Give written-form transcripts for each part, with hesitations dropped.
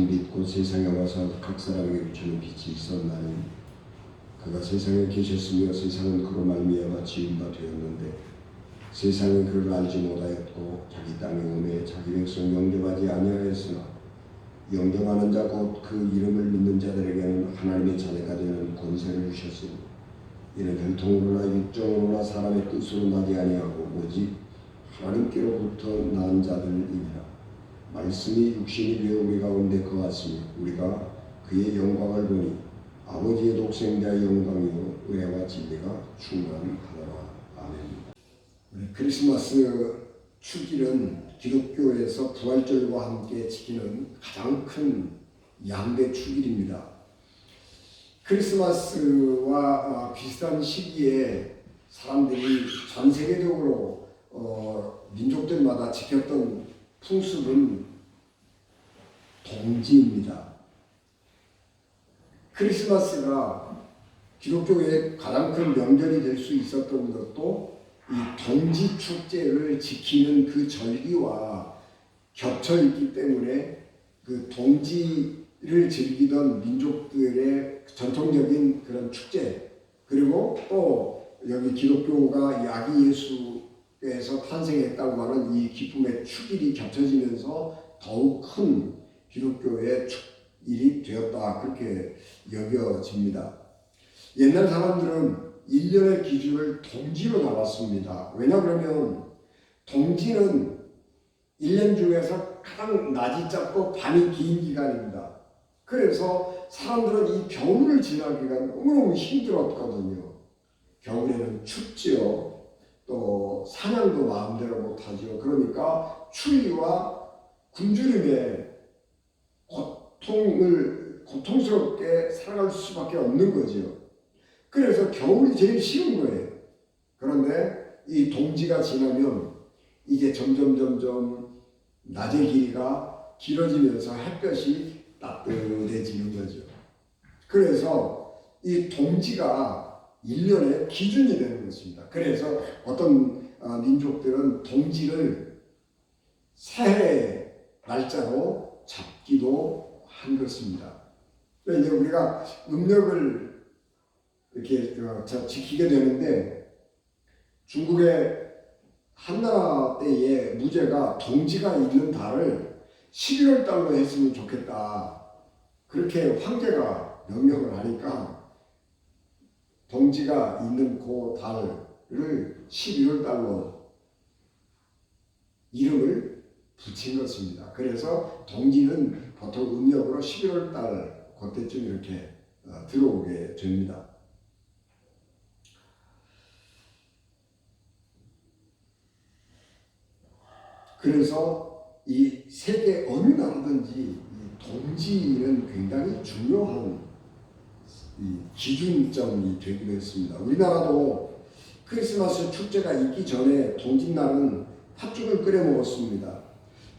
빛 곧 세상에 와서 각 사람에게 비추는 빛이 있었나니 그가 세상에 계셨으며 세상은 그로 말미암아 지은 바 되었는데 세상은 그를 알지 못하였고 자기 땅에 오매 자기 백성 영접하지 아니하였으나 영접하는 자 곧 그 이름을 믿는 자들에게는 하나님의 자녀가 되는 권세를 주셨으니 이는 혈통으로나 육정으로나 사람의 뜻으로 나지 아니하고 오직 하나님께로부터 난 자들이니라. 말씀이 육신이 되어 우리 가운데 거하시니 우리가 그의 영광을 보니 아버지의 독생자의 영광이요 의와 진리가 충만하더라. 아멘. 크리스마스 축일은 기독교에서 부활절과 함께 지키는 가장 큰 양대 축일입니다. 크리스마스와 비슷한 시기에 사람들이 전 세계적으로 민족들마다 지켰던 풍습은 동지입니다. 크리스마스가 기독교의 가장 큰 명절이 될 수 있었던 것도 이 동지 축제를 지키는 그 절기와 겹쳐 있기 때문에 그 동지를 즐기던 민족들의 전통적인 그런 축제, 그리고 또 여기 기독교가 아기 예수에서 탄생했다고 하는 이 기쁨의 축일이 겹쳐지면서 더욱 큰 기독교의 축일이 되었다, 그렇게 여겨집니다. 옛날 사람들은 1년의 기준을 동지로 나눴습니다. 왜냐 그러면 동지는 1년 중에서 가장 낮이 짧고 밤이 긴 기간입니다. 그래서 사람들은 이 겨울을 지나기가 너무너무 힘들었거든요. 겨울에는 춥지요. 또 사냥도 마음대로 못하죠. 그러니까 추위와 굶주림에 고통스럽게 살아갈 수밖에 없는 거죠. 그래서 겨울이 제일 쉬운 거예요. 그런데 이 동지가 지나면 이제 점점 낮의 길이가 길어지면서 햇볕이 따뜻해지는 거죠. 그래서 이 동지가 1년의 기준이 되는 것입니다. 그래서 어떤 민족들은 동지를 새해 날짜로 잡기도 한 것입니다. 이제 우리가 음력을 이렇게 지키게 되는데, 중국의 한나라 때의 무제가 동지가 있는 달을 11월 달로 했으면 좋겠다, 그렇게 황제가 명령을 하니까 동지가 있는 그 달을 11월 달로 이름을 붙인 것입니다. 그래서 동지는 보통 음력으로 11월 달 그때쯤 이렇게 들어오게 됩니다. 그래서 이 세계 어느 나라든지 이 동지는 굉장히 중요한 이 기준점이 되기도 했습니다. 우리나라도 크리스마스 축제가 있기 전에 동짓날은 팥죽을 끓여 먹었습니다.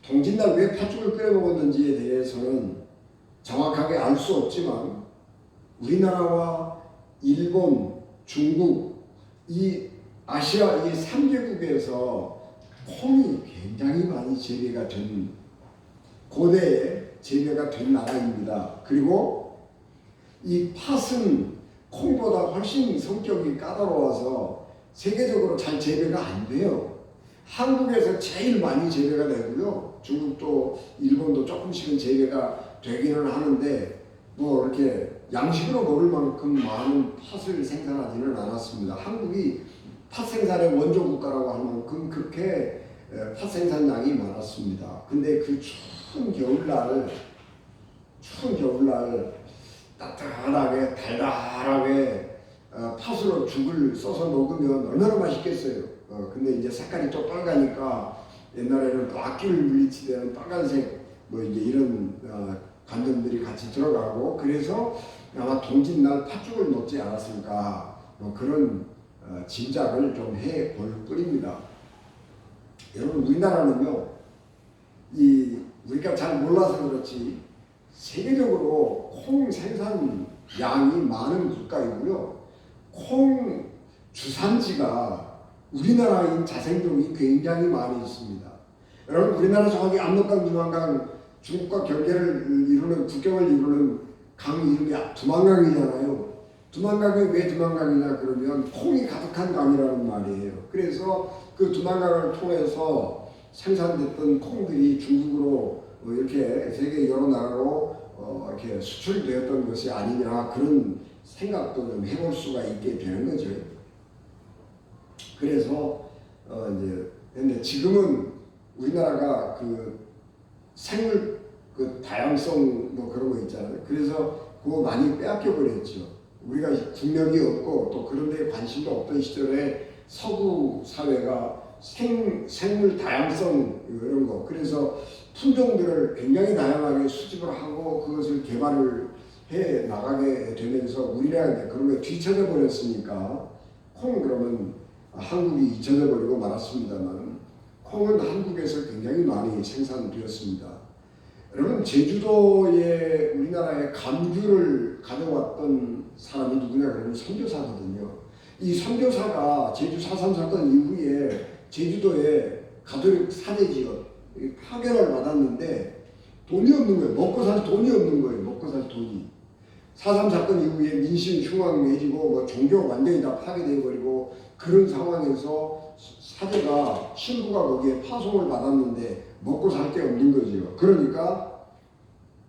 동짓날 왜 팥죽을 끓여 먹었는지에 대해서는 정확하게 알 수 없지만 우리나라와 일본, 중국, 이 아시아 이 3개국에서 콩이 굉장히 많이 재배가 된, 고대에 재배가 된 나라입니다. 그리고 이 팥은 콩보다 훨씬 성격이 까다로워서 세계적으로 잘 재배가 안 돼요. 한국에서 제일 많이 재배가 되고요. 중국도 일본도 조금씩은 재배가 되기는 하는데 뭐 이렇게 양식으로 먹을 만큼 많은 팥을 생산하지는 않았습니다. 한국이 팥 생산의 원조 국가라고 할 만큼 그렇게 팥 생산량이 많았습니다. 근데 그 추운 겨울날 따뜻하게 달달하게 팥으로 죽을 써서 먹으면 얼마나 맛있겠어요. 근데 이제 색깔이 좀 빨가니까 옛날에는 또 악기를 물리치되는 빨간색 뭐 이제 이런 관념들이 같이 들어가고, 그래서 아마 동짓날 팥죽을 먹지 않았을까, 뭐 그런 짐작을 좀 해볼 뿐입니다. 여러분, 우리나라는요, 우리가 잘 몰라서 그렇지 세계적으로 콩 생산량이 많은 국가이고요. 콩 주산지가 우리나라인 자생종이 굉장히 많이 있습니다. 여러분, 우리나라 저기 압록강, 중앙강 중국과 경계를 이루는 국경을 이루는 강 이름이 두만강이잖아요. 두만강이 왜 두만강이냐 그러면 콩이 가득한 강이라는 말이에요. 그래서 그 두만강을 통해서 생산됐던 콩들이 중국으로 이렇게 세계 여러 나라로 이렇게 수출되었던 것이 아니냐 그런 생각도 좀 해볼 수가 있게 되는 거죠. 그래서 이제 근데 지금은 우리나라가 그 생물 그 다양성 뭐 그런 거 있잖아요. 그래서 그거 많이 빼앗겨 버렸죠. 우리가 국력이 없고 또 그런 데 관심도 없던 시절에 서구 사회가 생물 다양성 이런 거 그래서 품종들을 굉장히 다양하게 수집을 하고 그것을 개발을 해 나가게 되면서 우리나라가 이제 그런 게 뒤처져 버렸으니까 콩 그러면 한국이 잊혀져 버리고 말았습니다만 콩은 한국에서 굉장히 많이 생산되었습니다. 여러분 제주도에 우리나라의 감귤을 가져왔던 사람이 누구냐 그러면 선교사거든요. 이 선교사가 제주 4.3 사건 이후에 제주도에 가톨릭 사제지역 파견을 받았는데 돈이 없는 거예요. 먹고 살 돈이 없는 거예요. 먹고 살 돈이. 4.3 사건 이후에 민심 흉악해지고 뭐 종교 완전히 다 파괴되어 버리고 그런 상황에서 사제가 신부가 거기에 파송을 받았는데 먹고 살 게 없는 거죠. 그러니까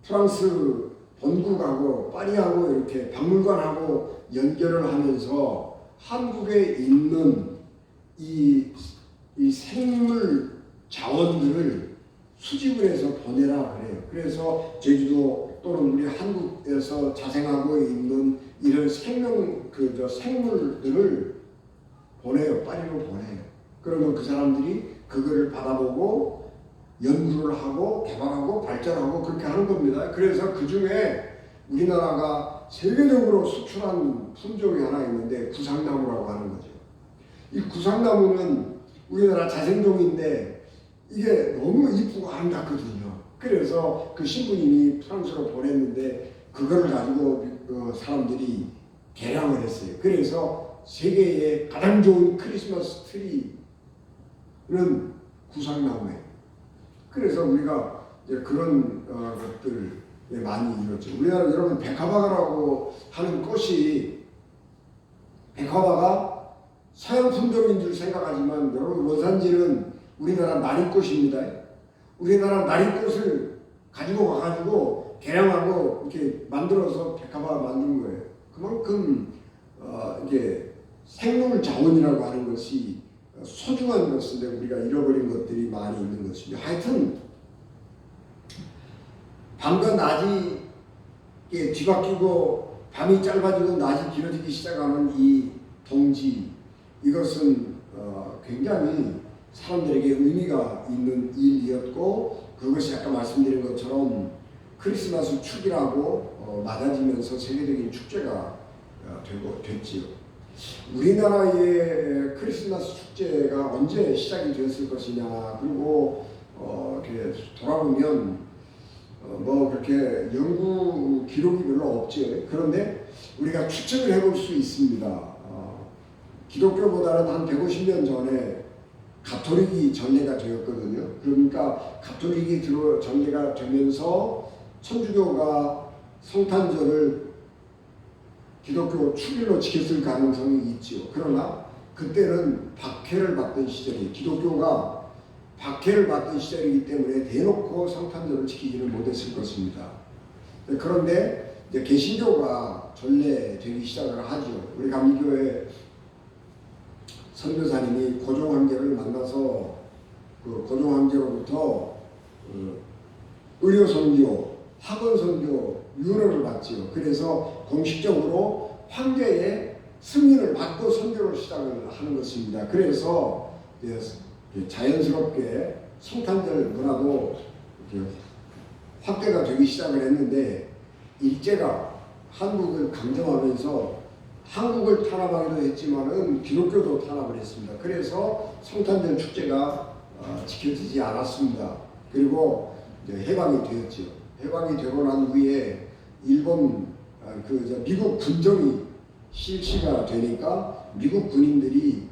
프랑스 본국하고 파리하고 이렇게 박물관하고 연결을 하면서 한국에 있는 이 생물 자원들을 수집을 해서 보내라 그래요. 그래서 제주도 또는 우리 한국에서 자생하고 있는 이런 생물들을 보내요. 파리로 보내요. 그러면 그 사람들이 그거를 받아보고 연구를 하고 개발하고 발전하고 그렇게 하는 겁니다. 그래서 그 중에 우리나라가 세계적으로 수출한 품종이 하나 있는데 구상나무라고 하는 거죠. 이 구상나무는 우리나라 자생종인데 이게 너무 이쁘고 아름답거든요. 그래서 그 신부님이 프랑스로 보냈는데 그거를 가지고 사람들이 개량을 했어요. 그래서 세계의 가장 좋은 크리스마스 트리는 구상나무예요. 그래서 우리가 이제 그런 것들 많이 이뤘죠. 우리나라 여러분 백화바가라고 하는 꽃이 백화바가 서양 품종인 줄 생각하지만 여러분 원산지는 우리나라 나리꽃입니다. 우리나라 나리꽃을 가지고 와가지고 개량하고 이렇게 만들어서 백화바 만든 거예요. 그만큼 이게 생물 자원이라고 하는 것이 소중한 것인데 우리가 잃어버린 것들이 많이 있는 것이죠. 하여튼 밤과 낮이 뒤바뀌고 밤이 짧아지고 낮이 길어지기 시작하는 이 동지 이것은 굉장히 사람들에게 의미가 있는 일이었고 그것이 아까 말씀드린 것처럼 크리스마스 축이라고 맞아지면서 세계적인 축제가 됐지요. 우리나라의 크리스마스 축제가 언제 시작이 됐을 것이냐 그리고 이렇게 돌아보면 뭐 그렇게 연구 기록이 별로 없죠. 그런데 우리가 추측을 해볼 수 있습니다. 기독교보다는 한 150년 전에 가톨릭이 전례가 되었거든요. 그러니까 가톨릭이 전례가 되면서 천주교가 성탄절을 기독교 축일로 지켰을 가능성이 있죠. 그러나 그때는 박해를 받던 시절이 기독교가 박해를 받던 시절이기 때문에 대놓고 성탄절을 지키지는 못했을 것입니다. 그런데 이제 개신교가 전례되기 시작을 하죠. 우리 감리교회 선교사님이 고종 황제를 만나서 그 고종 황제로부터 의료 선교, 학원 선교 윤허를 받지요. 그래서 공식적으로 황제의 승인을 받고 선교를 시작을 하는 것입니다. 그래서 자연스럽게 성탄절 문화도 확대가 되기 시작을 했는데 일제가 한국을 강점하면서 한국을 탄압하기도 했지만은 기독교도 탄압을 했습니다. 그래서 성탄절 축제가 지켜지지 않았습니다. 그리고 이제 해방이 되었죠. 해방이 되고 난 후에 일본 미국 군정이 실시가 되니까 미국 군인들이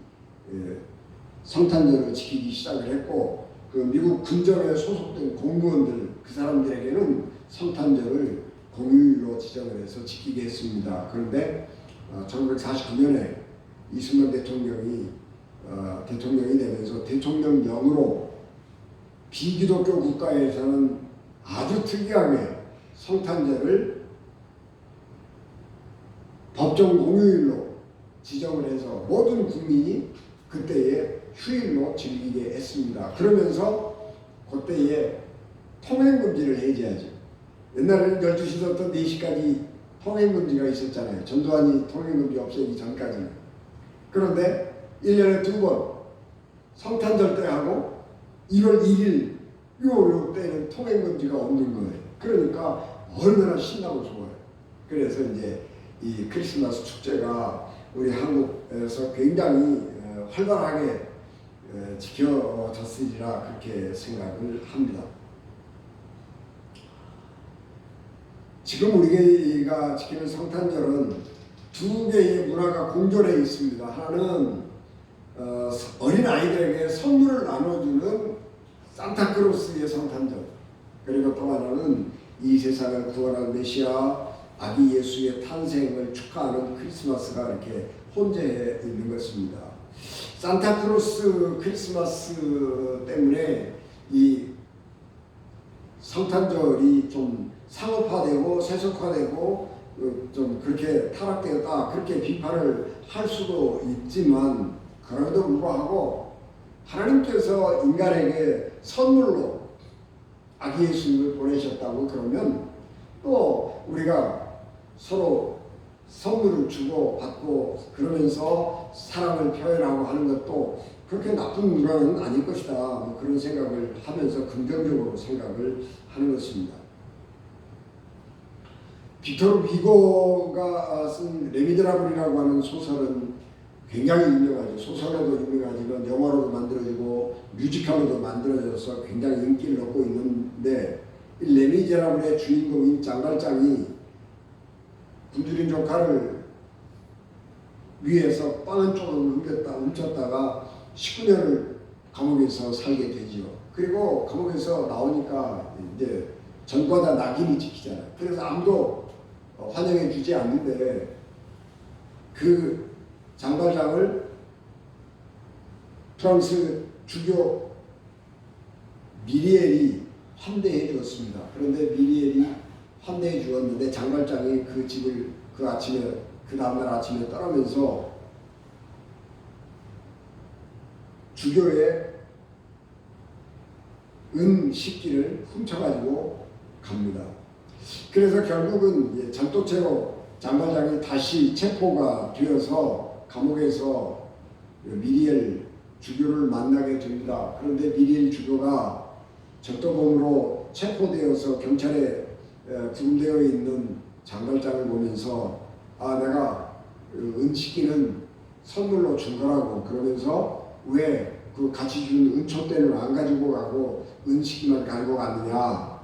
성탄절을 지키기 시작을 했고 그 미국 군정에 소속된 공무원들 그 사람들에게는 성탄절을 공휴일로 지정을 해서 지키게 했습니다. 그런데 1949년에 이승만 대통령이 되면서 대통령령으로 비기독교 국가에서는 아주 특이하게 성탄절을 법정 공휴일로 지정을 해서 모든 국민이 그때에 휴일로 즐기게 했습니다. 그러면서 그때에 통행금지를 해제하죠. 옛날에는 12시부터 4시까지 통행금지가 있었잖아요. 전두환이 통행금지 없애기 전까지는. 그런데 1년에 2번 성탄절 때 하고 1월 1일 요 때는 통행금지가 없는 거예요. 그러니까 얼마나 신나고 좋아요. 그래서 이제 이 크리스마스 축제가 우리 한국에서 굉장히 활발하게 지켜졌으리라 그렇게 생각을 합니다. 지금 우리가 지키는 성탄절은 두 개의 문화가 공존해 있습니다. 하나는 어린 아이들에게 선물을 나눠주는 산타크로스의 성탄절, 그리고 또 하나는 이 세상을 구원한 메시아 아기 예수의 탄생을 축하하는 크리스마스가 이렇게 혼재해 있는 것입니다. 산타크로스 크리스마스 때문에 이 성탄절이 좀 상업화되고 세속화되고 좀 그렇게 타락되었다, 그렇게 비판을 할 수도 있지만, 그럼에도 불구하고 하나님께서 인간에게 선물로 아기 예수님을 보내셨다고 그러면 또 우리가 서로 선물을 주고 받고 그러면서 사랑을 표현하고 하는 것도 그렇게 나쁜 문화는 아닐 것이다, 뭐 그런 생각을 하면서 긍정적으로 생각을 하는 것입니다. 빅토르 비고가 쓴 레미제라블이라고 하는 소설은 굉장히 유명하죠. 소설로도 유명하지만 영화로도 만들어지고 뮤지컬로도 만들어져서 굉장히 인기를 얻고 있는데, 이 레미제라블의 주인공인 장발장이 굶주린 조카를 위해서 빵 한 쪽을 훔쳤다가 19년을 감옥에서 살게 되지요. 그리고 감옥에서 나오니까 이제 전과자 낙인이 찍히잖아요. 그래서 아무도 환영해 주지 않는데 그 장발장을 프랑스 주교 미리엘이 환대해 주었습니다. 그런데 미리엘이 환대해 주었는데 장발장이 그 집을 그 다음날 아침에 떠나면서 주교의 은 식기를 훔쳐가지고 갑니다. 그래서 결국은 절도죄로 장발장이 다시 체포가 되어서 감옥에서 미리엘 주교를 만나게 됩니다. 그런데 미리엘 주교가 절도범으로 체포되어서 경찰에 구금되어 있는 장발장을 보면서 내가 은식기는 선물로 준 거라고, 그러면서 왜 그 같이 준 은촛대는 안 가지고 가고 은식기만 가지고 갔느냐,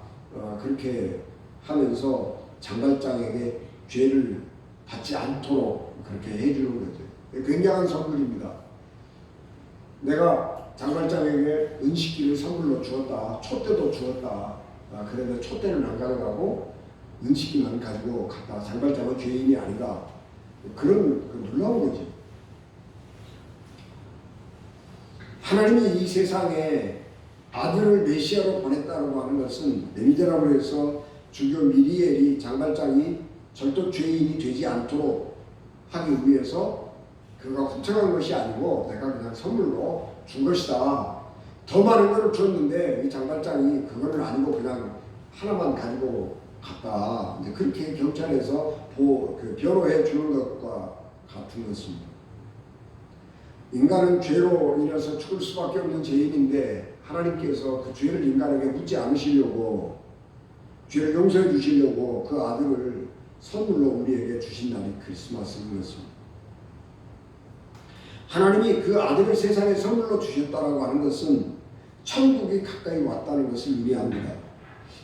그렇게 하면서 장발장에게 죄를 받지 않도록 그렇게 해주는 거죠. 굉장한 선물입니다. 내가 장발장에게 은식기를 선물로 주었다, 촛대도 주었다, 그런데 촛대는 안 가져가고 은식기만 가지고 갔다. 장발장은 죄인이 아니다. 그런 놀라운 거지. 하나님이 이 세상에 아들을 메시아로 보냈다고 하는 것은 레미제라블에서 주교 미리엘이 장발장이 절도 죄인이 되지 않도록 하기 위해서 그가 훔쳐간 것이 아니고 내가 그냥 선물로 준 것이다. 더 많은 것을 줬는데 이 장발장이 그거는 아니고 그냥 하나만 가지고 갔다. 이제 그렇게 경찰에서 변호해 주는 것과 같은 것입니다. 인간은 죄로 인해서 죽을 수밖에 없는 죄인인데 하나님께서 그 죄를 인간에게 묻지 않으시려고, 죄를 용서해 주시려고 그 아들을 선물로 우리에게 주신 날이 크리스마스인 것입니다. 하나님이 그 아들을 세상에 선물로 주셨다라고 하는 것은 천국이 가까이 왔다는 것을 의미합니다.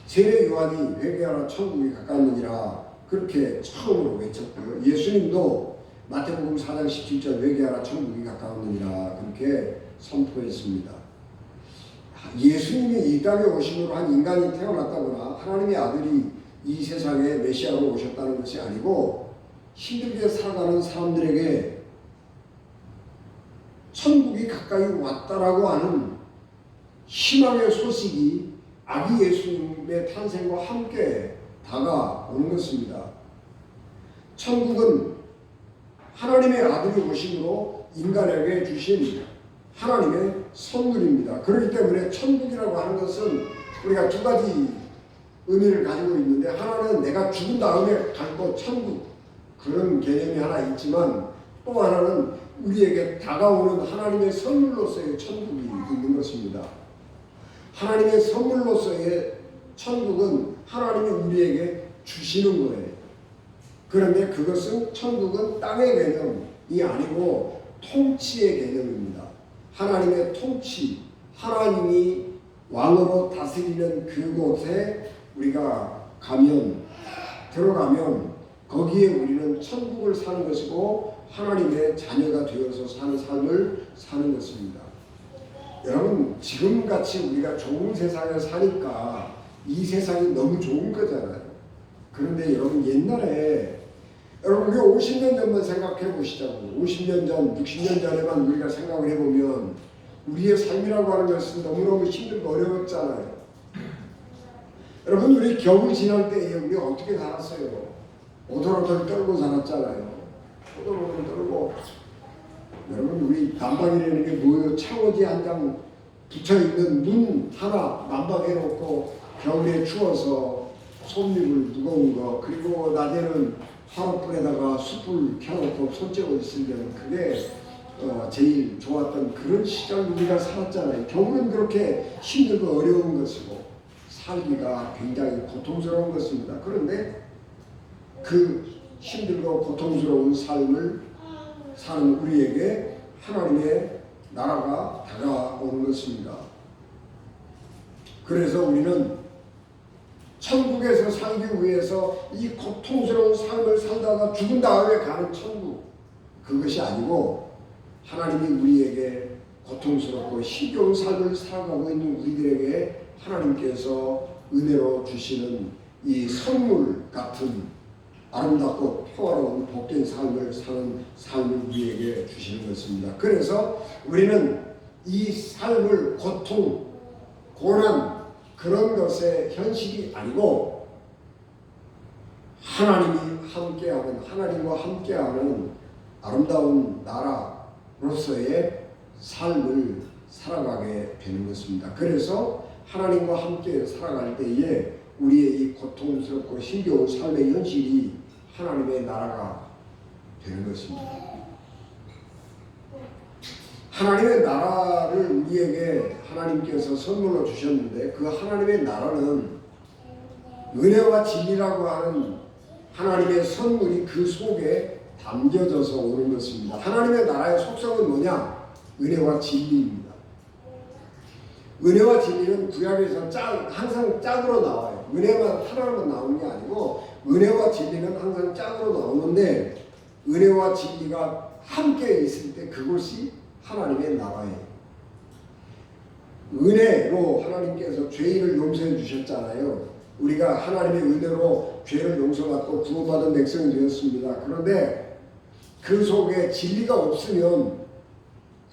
세례 요한이 회개하라 천국이 가까웠느니라 그렇게 처음으로 외쳤고요. 예수님도 마태복음 4장 17절 회개하라 천국이 가까웠느니라 그렇게 선포했습니다. 예수님이 이 땅에 오심으로 한 인간이 태어났다거나 하나님의 아들이 이 세상에 메시아로 오셨다는 것이 아니고 힘들게 살아가는 사람들에게 천국이 가까이 왔다라고 하는 희망의 소식이 아기 예수님의 탄생과 함께 다가오는 것입니다. 천국은 하나님의 아들이 오심으로 인간에게 주신 하나님의 선물입니다. 그렇기 때문에 천국이라고 하는 것은 우리가 두 가지 의미를 가지고 있는데, 하나는 내가 죽은 다음에 갈 곳 천국, 그런 개념이 하나 있지만, 또 하나는 우리에게 다가오는 하나님의 선물로서의 천국이 있는 것입니다. 하나님의 선물로서의 천국은 하나님이 우리에게 주시는 거예요. 그런데 그것은, 천국은 땅의 개념이 아니고 통치의 개념입니다. 하나님의 통치, 하나님이 왕으로 다스리는 그곳에 우리가 들어가면 거기에 우리는 천국을 사는 것이고 하나님의 자녀가 되어서 사는 삶을 사는 것입니다. 여러분, 지금같이 우리가 좋은 세상에 사니까 이 세상이 너무 좋은 거잖아요. 그런데 여러분, 옛날에 여러분, 우리 50년 전만 생각해 보시자고. 50년 전, 60년 전에만 우리가 생각을 해보면 우리의 삶이라고 하는 것은 너무너무 힘들고 어려웠잖아요. 여러분, 우리 겨울 지날 때에 우리 어떻게 살았어요? 오돌오돌 떨고 살았잖아요. 오돌오돌 떨고. 여러분, 우리 난방이라는 게 뭐예요? 창호지 한 장 붙여있는 문 하나 난방해 놓고 겨울에 추워서 솜잎을 무거운 거, 그리고 낮에는 화롯불에다가 숯불 켜놓고 손 쬐고 있으면 그게 제일 좋았던 그런 시절 우리가 살았잖아요. 겨울은 그렇게 힘들고 어려운 것이고 살기가 굉장히 고통스러운 것입니다. 그런데 그 힘들고 고통스러운 삶을 사는 우리에게 하나님의 나라가 다가오는 것입니다. 그래서 우리는 천국에서 살기 위해서 이 고통스러운 삶을 살다가 죽은 다음에 가는 천국, 그것이 아니고 하나님이 우리에게 고통스럽고 힘겨운 삶을 살아가고 있는 우리들에게 하나님께서 은혜로 주시는 이 선물 같은 아름답고 평화로운 복된 삶을 사는 삶을 우리에게 주시는 것입니다. 그래서 우리는 이 삶을 고통, 고난, 그런 것의 현실이 아니고 하나님이 함께하는, 하나님과 함께하는 아름다운 나라로서의 삶을 살아가게 되는 것입니다. 그래서 하나님과 함께 살아갈 때에 우리의 이 고통스럽고 힘겨운 삶의 현실이 하나님의 나라가 되는 것입니다. 하나님의 나라를 우리에게 하나님께서 선물로 주셨는데, 그 하나님의 나라는 은혜와 진리라고 하는 하나님의 선물이 그 속에 담겨져서 오는 것입니다. 하나님의 나라의 속성은 뭐냐? 은혜와 진리입니다. 은혜와 진리는 구약에서 항상 짝으로 나와요. 은혜만 하나만 나오는 게 아니고 은혜와 진리는 항상 짝으로 나오는데, 은혜와 진리가 함께 있을 때 그것이 하나님의 나라예요. 은혜로 하나님께서 죄인을 용서해 주셨잖아요. 우리가 하나님의 은혜로 죄를 용서받고 구원받은 백성이 되었습니다. 그런데 그 속에 진리가 없으면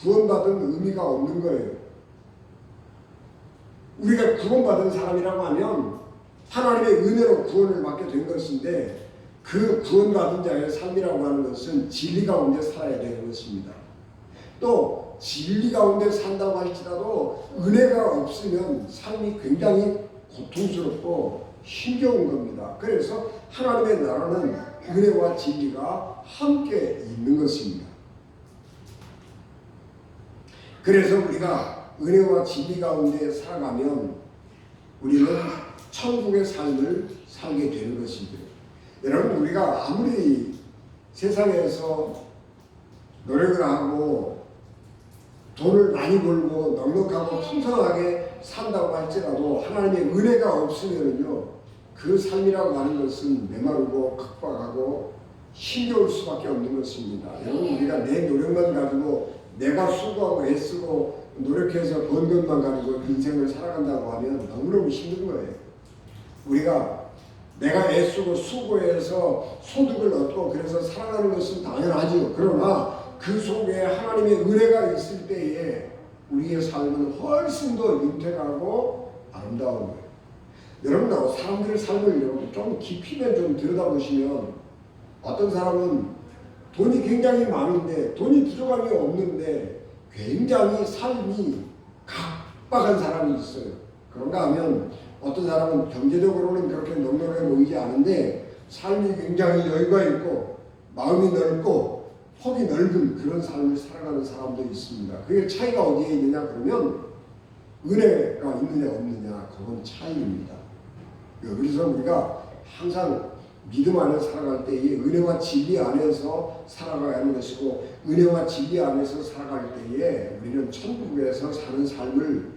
구원받은 의미가 없는 거예요. 우리가 구원받은 사람이라고 하면 하나님의 은혜로 구원을 받게 된 것인데, 그 구원받은 자의 삶이라고 하는 것은 진리 가운데 살아야 되는 것입니다. 또 진리 가운데 산다고 할지라도 은혜가 없으면 삶이 굉장히 고통스럽고 힘겨운 겁니다. 그래서 하나님의 나라는 은혜와 진리가 함께 있는 것입니다. 그래서 우리가 은혜와 진리 가운데 살아가면 우리는 천국의 삶을 살게 되는 것입니다. 여러분, 우리가 아무리 세상에서 노력을 하고 돈을 많이 벌고 넉넉하고 풍성하게 산다고 할지라도 하나님의 은혜가 없으면요, 그 삶이라고 하는 것은 메마르고 각박하고 힘겨울 수밖에 없는 것입니다. 여러분, 우리가 내 노력만 가지고 내가 수고하고 애쓰고 노력해서 번 것만 가지고 인생을 살아간다고 하면 너무너무 힘든 거예요. 우리가 내가 애쓰고 수고해서 소득을 얻고 그래서 살아가는 것은 당연하지요. 그러나 그 속에 하나님의 은혜가 있을 때에 우리의 삶은 훨씬 더 윤택하고 아름다운 거예요. 여러분, 사람들의 삶을 여러분 좀 깊이면 좀 들여다보시면 어떤 사람은 돈이 굉장히 많은데 돈이 부족함이 없는데 굉장히 삶이 각박한 사람이 있어요. 그런가 하면 어떤 사람은 경제적으로는 그렇게 넉넉해 보이지 않은데 삶이 굉장히 여유가 있고 마음이 넓고 폭이 넓은 그런 삶을 살아가는 사람도 있습니다. 그게 차이가 어디에 있느냐 그러면 은혜가 있느냐 없느냐 그건 차이입니다. 그래서 우리가 항상 믿음 안에 살아갈 때에 은혜와 진리 안에서 살아가야 하는 것이고 은혜와 진리 안에서 살아갈 때에 우리는 천국에서 사는 삶을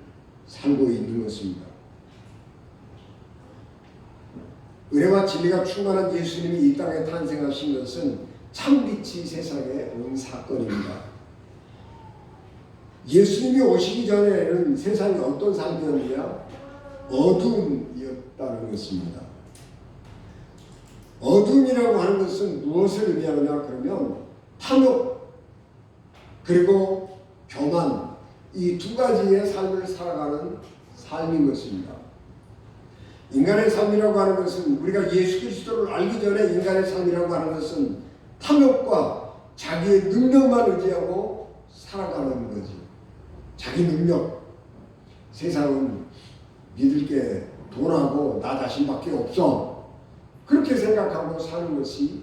살고 있는 것입니다. 은혜와 진리가 충만한 예수님이 이 땅에 탄생하신 것은 참빛이 세상에 온 사건입니다. 예수님이 오시기 전에는 세상이 어떤 삶이었느냐? 어둠이었다는 것입니다. 어둠이라고 하는 것은 무엇을 의미하느냐 그러면 탐욕 그리고 교만 이 두 가지의 삶을 살아가는 삶인 것입니다. 인간의 삶이라고 하는 것은 우리가 예수 그리스도를 알기 전에 인간의 삶이라고 하는 것은 탐욕과 자기의 능력만 의지하고 살아가는 거지. 자기 능력. 세상은 믿을 게 돈하고 나 자신밖에 없어. 그렇게 생각하고 사는 것이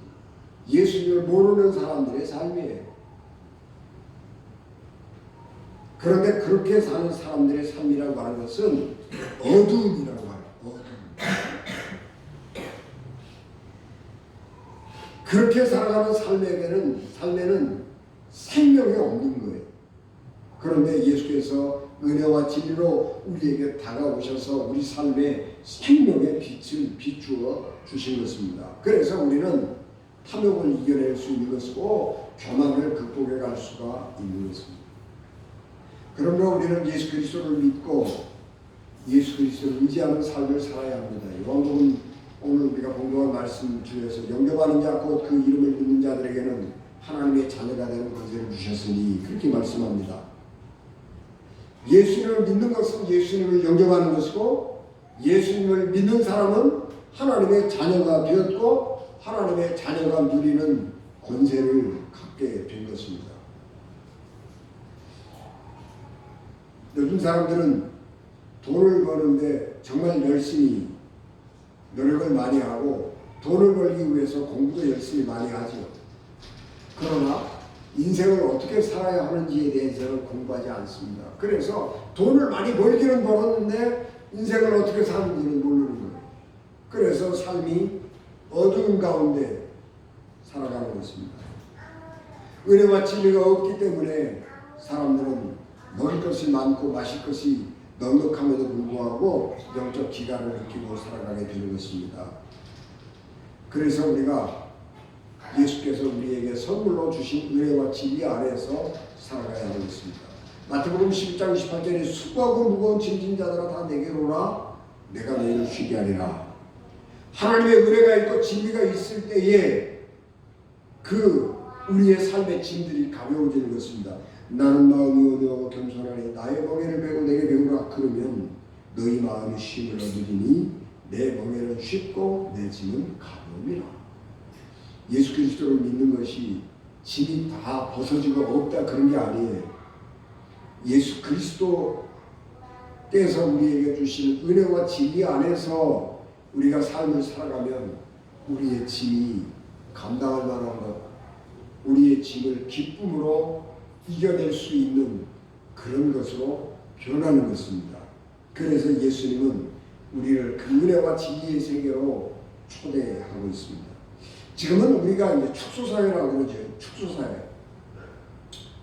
예수님을 모르는 사람들의 삶이에요. 그런데 그렇게 사는 사람들의 삶이라고 하는 것은 어둠이라고 해요. 어둠. 그렇게 살아가는 삶에는 생명이 없는 거예요. 그런데 예수께서 은혜와 진리로 우리에게 다가오셔서 우리 삶에 생명의 빛을 비추어 주신 것입니다. 그래서 우리는 탐욕을 이겨낼 수 있는 것이고 교만을 극복해 갈 수가 있는 것입니다. 그러므로 우리는 예수 그리스도를 믿고 예수 그리스도를 의지하는 삶을 살아야 합니다. 요한복음 오늘 우리가 공부한 말씀 중에서 영접하는 자 곧 그 이름을 믿는 자들에게는 하나님의 자녀가 되는 권세를 주셨으니 그렇게 말씀합니다. 예수님을 믿는 것은 예수님을 영접하는 것이고 예수님을 믿는 사람은 하나님의 자녀가 되었고 하나님의 자녀가 누리는 권세를 갖게 된 것입니다. 요즘 사람들은 돈을 버는데 정말 열심히 노력을 많이 하고 돈을 벌기 위해서 공부도 열심히 많이 하죠. 그러나 인생을 어떻게 살아야 하는지에 대해서는 공부하지 않습니다. 그래서 돈을 많이 벌기는 벌었는데 인생을 어떻게 사는지는 모르는 거예요. 그래서 삶이 어두운 가운데 살아가는 것입니다. 은혜와 진리가 없기 때문에 사람들은 먹을 것이 많고 마실 것이 넉넉함에도 불구하고 영적 기간을 느끼고 살아가게 되는 것입니다. 그래서 우리가 예수께서 우리에게 선물로 주신 은혜와 진리 안에서 살아가야 하는 것입니다. 마태복음 11장 28절에 수고하고 무거운 짐진 자들아 다 내게로 오라 내가 너희를 쉬게 하리라. 하나님의 은혜가 있고 진리가 있을 때에 우리의 삶의 짐들이 가벼워지는 것입니다. 나는 마음이 온유하고 겸손하니 나의 멍에를 메고 내게 배우라. 그러면 너희 마음이 쉼을 얻으리니 내 멍에는 쉽고 내 짐은 가벼움이라. 예수 그리스도를 믿는 것이 짐이 다 벗어지고 없다 그런 게 아니에요. 예수 그리스도께서 우리에게 주신 은혜와 진리 안에서 우리가 삶을 살아가면 우리의 짐이 감당할 만한 것, 우리의 짐을 기쁨으로 이겨낼 수 있는 그런 것으로 변하는 것입니다. 그래서 예수님은 우리를 그 은혜와 진리의 세계로 초대하고 있습니다. 지금은 우리가 이제 축소사회라고 그러죠. 축소사회.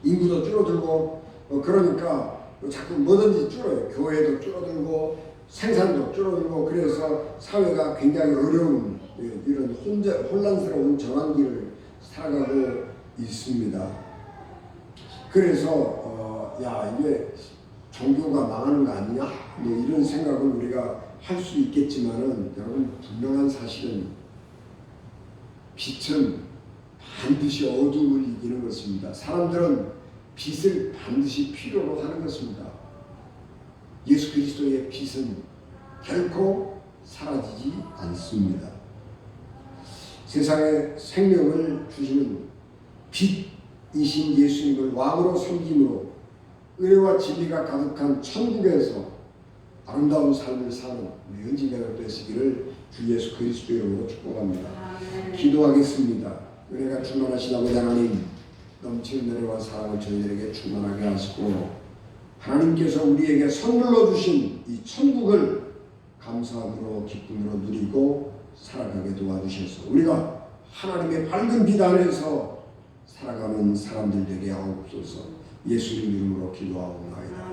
인구도 줄어들고 그러니까 자꾸 뭐든지 줄어요. 교회도 줄어들고 생산도 줄어들고 그래서 사회가 굉장히 어려운 이런 혼란스러운 전환기를 살아가고 있습니다. 그래서 이게 종교가 망하는 거 아니냐? 뭐 이런 생각을 우리가 할 수 있겠지만은 여러분 분명한 사실은 빛은 반드시 어둠을 이기는 것입니다. 사람들은 빛을 반드시 필요로 하는 것입니다. 예수 그리스도의 빛은 결코 사라지지 않습니다. 세상에 생명을 주시는 빛이신 예수님을 왕으로 섬김으로 은혜와 진리가 가득한 천국에서 아름다운 삶을 사는 우리 은지가가 되시기를 주 예수 그리스도의 이름으로 축복합니다. 기도하겠습니다. 은혜가 충만하신 아버지 하나님, 넘치는 은혜와 사랑을 저희들에게 충만하게 하시고 하나님께서 우리에게 선물로 주신 이 천국을 감사함으로 기쁨으로 누리고 살아가게 도와주셔서 우리가 하나님의 밝은 빛 안에서 살아가는 사람들 되게 하옵소서. 예수님 이름으로 기도하옵나이다.